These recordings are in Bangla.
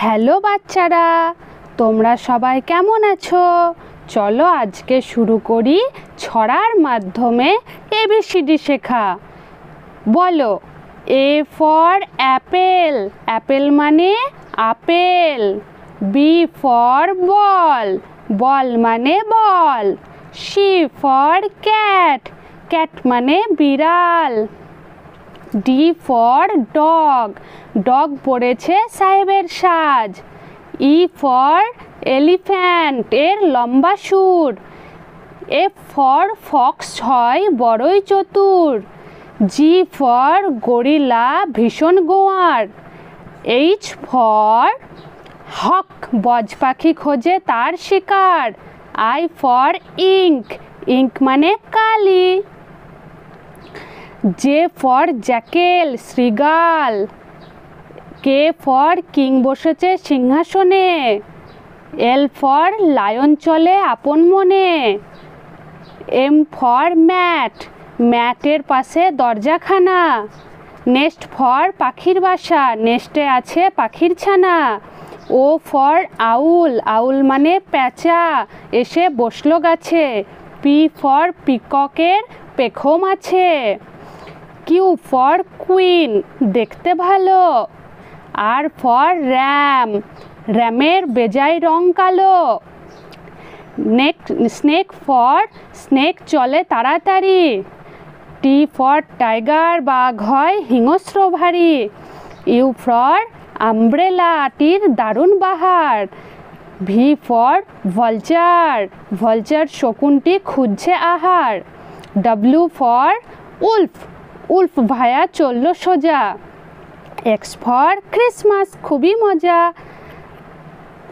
হ্যালো বাচ্চারা, তোমরা সবাই কেমন আছো? চলো আজকে শুরু করি ছড়ার মাধ্যমে এবিসিডি শেখা। বলো, এ ফর অ্যাপেল, অ্যাপেল মানে আপেল। বি ফর বল, বল মানে বল। সি ফর ক্যাট, ক্যাট মানে বিড়াল। ডি ফর ডগ, ডগ পড়েছে সাহেবের সাজ। ই ফর এলিফ্যান্ট, এর লম্বা সুর। এফ ফর ফক্স, হয় বড়ই চতুর। জি ফর গরিলা, ভীষণ গোয়ার। এইচ ফর হক, বজ পাখি খোঁজে তার শিকার। আই ফর ইঙ্ক, ইঙ্ক মানে কালি। জে ফর জ্যাকেল, শৃগাল। কে ফর কিং, বসেছে সিংহাসনে। এল ফর লায়ন, চলে আপন মনে। এম ফর ম্যাট, ম্যাটের পাশে দরজাখানা। নেস্ট ফর পাখির বাসা, নেস্টে আছে পাখির ছানা। ও ফর আউল, আউল মানে প্যাঁচা, এসে বসলো গাছে। পি ফর পিককের পেখম আছে। কিউ ফর কুইন, দেখতে ভালো। আর ফর র্যাম, র্যামের বেজায় রং কালো। স্নেক ফর স্নেক, চলে তাড়াতাড়ি। টি ফর টাইগার, বাঘ হয় হিংস্র ভারী। ইউ ফর আমব্রেলা, টির দারুণ বাহার। ভি ফর ভালচার, ভালচার শকুনটি খুঁজছে আহার। ডাব্লিউ ফর উলফ, উলফ ভায়া চলল সোজা। এক্স ফর ক্রিসমাস, খুবই মজা।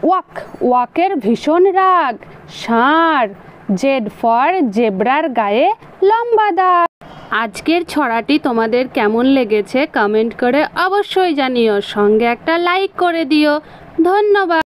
ওয়াক, ওয়াকের ভীষণ রাগ, ষাঁড়। জেড ফর জেব্রার গায়ে লম্বা দাগ। আজকের ছড়াটি তোমাদের কেমন লেগেছে কমেন্ট করে অবশ্যই জানিও, সঙ্গে একটা লাইক করে দিও। ধন্যবাদ।